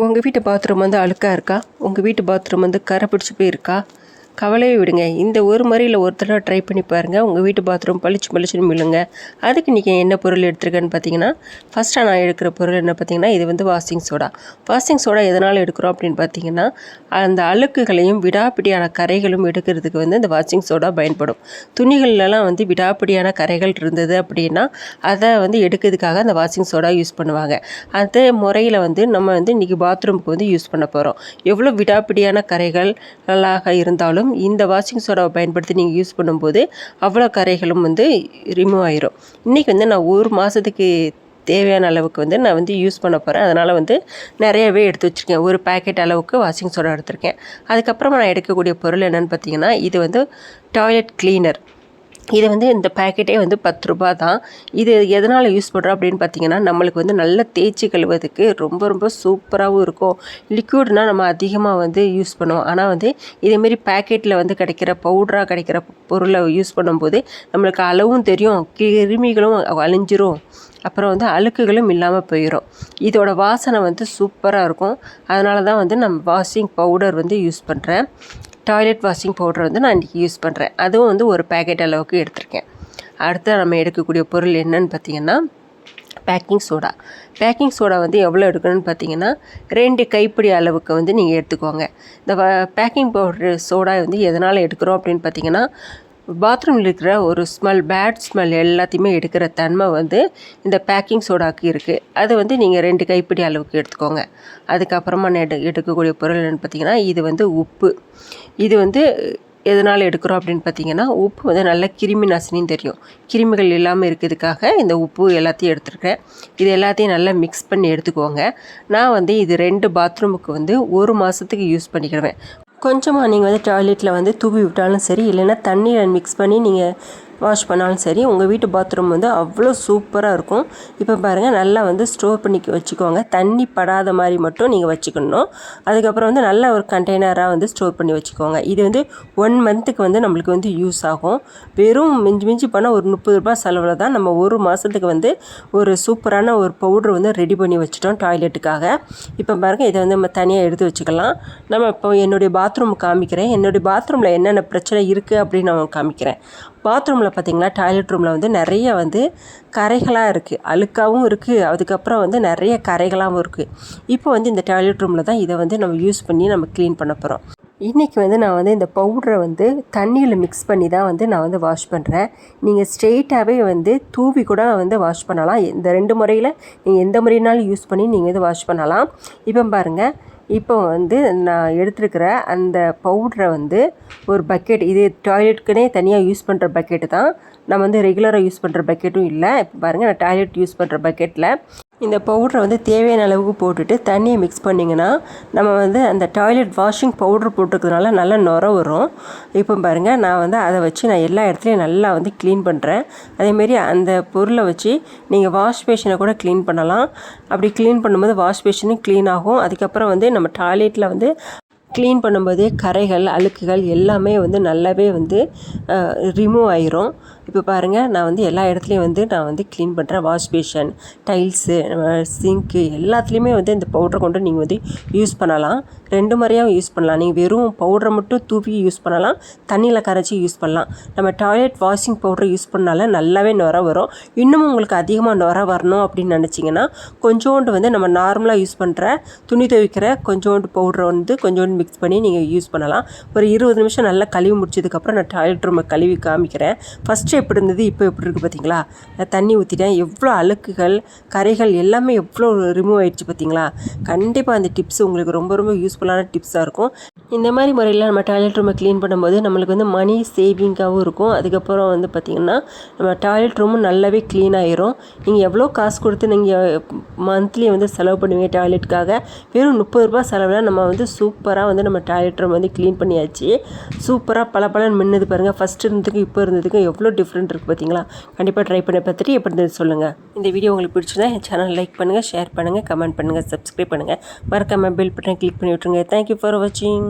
உங்கள் வீட்டு பாத்ரூம் வந்து அழுக்காக இருக்கா? உங்கள் வீட்டு பாத்ரூம் வந்து கரை பிடிச்சி போயிருக்கா? கவலையே விடுங்க. இந்த ஒரு முறையில் ஒரு தடவை ட்ரை பண்ணி பாருங்கள். உங்கள் வீட்டு பாத்ரூம் பளிச்சுன்னு மில்லுங்க. அதுக்கு நீங்கள் என்ன பொருள் எடுத்துருக்கேன்னு பார்த்தீங்கன்னா, ஃபஸ்ட்டாக நான் எடுக்கிற பொருள் என்ன பார்த்தீங்கன்னா, இது வந்து வாஷிங் சோடா. வாஷிங் சோடா எதனால் எடுக்கிறோம் அப்படின்னு பார்த்தீங்கன்னா, அந்த அழுக்குகளையும் விடாப்பிடியான கரைகளும் எடுக்கிறதுக்கு வந்து இந்த வாஷிங் சோடா பயன்படும். துணிகள்லாம் வந்து விடாப்பிடியான கரைகள் இருந்தது அப்படின்னா அதை வந்து எடுக்கிறதுக்காக அந்த வாஷிங் சோடா யூஸ் பண்ணுவாங்க. அதே முறையில் வந்து நம்ம வந்து இன்றைக்கி பாத்ரூமுக்கு வந்து யூஸ் பண்ண போகிறோம். எவ்வளோ விடாப்பிடியான கரைகள் நல்லாக இருந்தாலும் இந்த வாஷிங் சோடாவை பயன்படுத்தி நீங்கள் யூஸ் பண்ணும்போது அவ்வளோ கரைகளும் வந்து ரிமூவ் ஆயிரும். இன்றைக்கி வந்து நான் ஒரு மாதத்துக்கு தேவையான அளவுக்கு வந்து நான் வந்து யூஸ் பண்ண போகிறேன். அதனால் வந்து நிறையவே எடுத்து வச்சுருக்கேன். ஒரு பேக்கெட் அளவுக்கு வாஷிங் சோடா எடுத்திருக்கேன். அதுக்கப்புறமா நான் எடுக்கக்கூடிய பொருள் என்னென்னு பார்த்தீங்கன்னா, இது வந்து டாய்லெட் கிளீனர். இது வந்து இந்த பேக்கெட்டே வந்து 10 ரூபா தான். இது எதனால் யூஸ் பண்ணுறோம் அப்படின்னு பார்த்தீங்கன்னா, நம்மளுக்கு வந்து நல்ல தேய்ச்சி கழுவுறதுக்கு ரொம்ப சூப்பராகவும் இருக்கும். லிக்விட்னால் நம்ம அதிகமாக வந்து யூஸ் பண்ணுவோம். ஆனால் வந்து இதேமாரி பேக்கெட்டில் வந்து கிடைக்கிற பவுடராக கிடைக்கிற பொருளை யூஸ் பண்ணும்போது நம்மளுக்கு அளவும் தெரியும், கிருமிகளும் அழிஞ்சிரும், அப்புறம் வந்து அழுக்குகளும் இல்லாமல் போயிடும். இதோட வாசனை வந்து சூப்பராக இருக்கும். அதனால தான் வந்து நம்ம வாஷிங் பவுடர் வந்து யூஸ் பண்ணுறேன். டாய்லெட் வாஷிங் பவுடர் வந்து நான் இன்றைக்கி யூஸ் பண்ணுறேன். அதுவும் வந்து ஒரு பேக்கெட் அளவுக்கு எடுத்திருக்கேன். அடுத்து நம்ம எடுக்கக்கூடிய பொருள் என்னன்னு பார்த்திங்கன்னா, பேக்கிங் சோடா. பேக்கிங் சோடா வந்து எவ்வளோ எடுக்கணும்னு பார்த்தீங்கன்னா, 2 கைப்பிடி அளவுக்கு வந்து நீங்கள் எடுத்துக்கோங்க. இந்த பேக்கிங் பவுடர் சோடா வந்து எதனால் எடுக்கிறோம் அப்படின்னு பார்த்தீங்கன்னா, பாத்ரூமில் இருக்கிற ஒரு பேட் ஸ்மெல் எல்லாத்தையுமே எடுக்கிற தன்மை வந்து இந்த பேக்கிங் சோடாவுக்கு இருக்குது. அது வந்து நீங்கள் 2 கைப்பிடி அளவுக்கு எடுத்துக்கோங்க. அதுக்கப்புறமா நான் எடுக்கக்கூடிய பொருள் என்னென்னு பார்த்தீங்கன்னா, இது வந்து உப்பு. இது வந்து எதனால் எடுக்கிறோம் அப்படின்னு பார்த்தீங்கன்னா, உப்பு வந்து நல்ல கிருமி நாசினின்னு தெரியும். கிருமிகள் இல்லாமல் இருக்கிறதுக்காக இந்த உப்பு எல்லாத்தையும் எடுத்துருக்கேன். இது எல்லாத்தையும் நல்லா மிக்ஸ் பண்ணி எடுத்துக்கோங்க. நான் வந்து இது 2 பாத்ரூமுக்கு வந்து 1 மாதத்துக்கு யூஸ் பண்ணிக்கிடுவேன். கொஞ்சமாக நீங்கள் வந்து டாய்லெட்டில் வந்து தூவி விட்டாலும் சரி, இல்லைன்னா தண்ணியில் மிக்ஸ் பண்ணி நீங்கள் வாஷ் பண்ணாலும் சரி, உங்கள் வீட்டு பாத்ரூம் வந்து அவ்வளோ சூப்பராக இருக்கும். இப்போ பாருங்கள், நல்லா வந்து ஸ்டோர் பண்ணி வச்சுக்கோங்க. தண்ணி படாத மாதிரி மட்டும் நீங்கள் வச்சுக்கணும். அதுக்கப்புறம் வந்து நல்ல ஒரு கண்டெய்னராக வந்து ஸ்டோர் பண்ணி வச்சுக்கோங்க. இது வந்து 1 மந்த்துக்கு வந்து நம்மளுக்கு வந்து யூஸ் ஆகும். வெறும் மிஞ்சி போனால் ஒரு 30 ரூபாய் செலவில் தான் நம்ம 1 மாதத்துக்கு வந்து ஒரு சூப்பரான ஒரு பவுட்ரு வந்து ரெடி பண்ணி வச்சுட்டோம் டாய்லெட்டுக்காக. இப்போ பாருங்கள், இதை வந்து நம்ம தனியாக எடுத்து வச்சுக்கலாம். நம்ம இப்போ என்னுடைய பாத்ரூம் காமிக்கிறேன். என்னுடைய பாத்ரூமில் என்னென்ன பிரச்சனை இருக்குது அப்படின்னு நான் காமிக்கிறேன். பாத்ரூமில் பார்த்திங்கன்னா, டாய்லெட் ரூமில் வந்து நிறைய வந்து கரைகளாக இருக்குது, அழுக்காகவும் இருக்குது, அதுக்கப்புறம் வந்து நிறைய கரைகளாகவும் இருக்குது. இப்போ வந்து இந்த டாய்லெட் ரூமில் தான் இதை வந்து நம்ம யூஸ் பண்ணி நம்ம க்ளீன் பண்ண போகிறோம். இன்றைக்கி வந்து நான் வந்து இந்த பவுடரை வந்து தண்ணியில் மிக்ஸ் பண்ணி தான் வந்து நான் வந்து வாஷ் பண்ணுறேன். நீங்கள் ஸ்ட்ரெயிட்டாகவே வந்து தூவி கூட வந்து வாஷ் பண்ணலாம். இந்த 2 முறையில் நீங்கள் எந்த முறையினாலும் யூஸ் பண்ணி நீங்கள் வந்து வாஷ் பண்ணலாம். இப்போ பாருங்கள், இப்போ வந்து நான் எடுத்துருக்கிற அந்த பவுடரை வந்து ஒரு பக்கெட், இது டாய்லெட்டுக்குனே தனியாக யூஸ் பண்ணுற பக்கெட்டு தான். நம்ம வந்து ரெகுலராக யூஸ் பண்ணுற பக்கெட்டும் இல்லை. இப்போ பாருங்கள், நான் டாய்லெட் யூஸ் பண்ணுற பக்கெட்டில் இந்த பவுடரை வந்து தேவையான அளவுக்கு போட்டுட்டு தண்ணியை மிக்ஸ் பண்ணிங்கன்னா, நம்ம வந்து அந்த டாய்லெட் வாஷிங் பவுட்ரு போட்டுக்கிறதுனால நல்லா நுர வரும். இப்போ பாருங்கள், நான் வந்து அதை வச்சு நான் எல்லா இடத்துலையும் நல்லா வந்து க்ளீன் பண்ணுறேன். அதேமாரி அந்த பொருளை வச்சு நீங்கள் வாஷ் பேஷனை கூட க்ளீன் பண்ணலாம். அப்படி க்ளீன் பண்ணும்போது வாஷ் பேஷனும் க்ளீன் ஆகும். அதுக்கப்புறம் வந்து நம்ம டாய்லெட்டில் வந்து க்ளீன் பண்ணும்போதே கரைகள், அழுக்குகள் எல்லாமே வந்து நல்லாவே வந்து ரிமூவ் ஆயிரும். இப்போ பாருங்கள், நான் வந்து எல்லா இடத்துலையும் வந்து நான் வந்து க்ளீன் பண்ணுறேன். வாஷ் பேஷன், டைல்ஸு, சிங்க்கு எல்லாத்துலேயுமே வந்து இந்த பவுடரை கொண்டு நீங்கள் வந்து யூஸ் பண்ணலாம். 2 முறையாகவும் யூஸ் பண்ணலாம். நீங்கள் வெறும் பவுடரை மட்டும் தூவி யூஸ் பண்ணலாம், தண்ணியில் கரைச்சி யூஸ் பண்ணலாம். நம்ம டாய்லெட் வாஷிங் பவுடரை யூஸ் பண்ணால நல்லாவே நுர வரும். இன்னமும் உங்களுக்கு அதிகமாக நுர வரணும் அப்படின்னு நினச்சிங்கன்னா, கொஞ்சோண்டு வந்து நம்ம நார்மலாக யூஸ் பண்ணுற துணி துவைக்கிற கொஞ்சோண்டு பவுடரை வந்து கொஞ்சோண்டு மிக்ஸ் பண்ணி நீங்கள் யூஸ் பண்ணலாம். ஒரு 20 நிமிஷம் நல்லா கழுவி முடிச்சதுக்கப்புறம் நான் டாய்லெட் ரூமை கழுவி காமிக்கிறேன். ஃபஸ்ட்டு எப்படி இருந்தது, இப்போ எப்படி இருக்குது பார்த்தீங்களா? நான் தண்ணி ஊற்றிட்டேன். எவ்வளோ அழுக்குகள், கரைகள் எல்லாமே எவ்வளோ ரிமூவ் ஆகிடுச்சு பார்த்தீங்களா? கண்டிப்பாக அந்த டிப்ஸ் உங்களுக்கு ரொம்ப யூஸ்ஃபுல்லான டிப்ஸாக இருக்கும். இந்த மாதிரி முறையில் நம்ம டாய்லெட் ரூமை க்ளீன் பண்ணும்போது நம்மளுக்கு வந்து மணி சேவிங்காகவும் இருக்கும். அதுக்கப்புறம் வந்து பார்த்திங்கன்னா, நம்ம டாய்லெட் ரூமும் நல்லாவே க்ளீன் ஆகிரும். நீங்கள் எவ்வளோ காசு கொடுத்து நீங்கள் மந்த்லி வந்து செலவு பண்ணுவீங்க டாய்லெட்டுக்காக? வெறும் 30 ரூபாய் செலவில் நம்ம வந்து சூப்பராக வந்து நம்ம டாய்லெட் ரூம் வந்து க்ளீன் பண்ணியாச்சு. சூப்பராக பளபளன்னு மின்னுது பாருங்கள். ஃபஸ்ட்டு இருந்ததுக்கும் இப்போ இருந்ததுக்கும் எவ்வளோ டிஃப்ரெண்ட் இருக்குது பார்த்தீங்களா? கண்டிப்பாக ட்ரை பண்ணி பார்த்துட்டு எப்படி இருந்தது சொல்லுங்கள். இந்த வீடியோ உங்களுக்கு பிடிச்சிருந்தா என் சேனல் லைக் பண்ணுங்கள், ஷேர் பண்ணுங்கள், கமெண்ட் பண்ணுங்கள், சப்ஸ்கிரைப் பண்ணுங்கள். மறக்காமல் பெல் பட்டன் கிளிக் பண்ணி விட்ருங்க. தேங்க்யூ ஃபார் வாட்சிங்.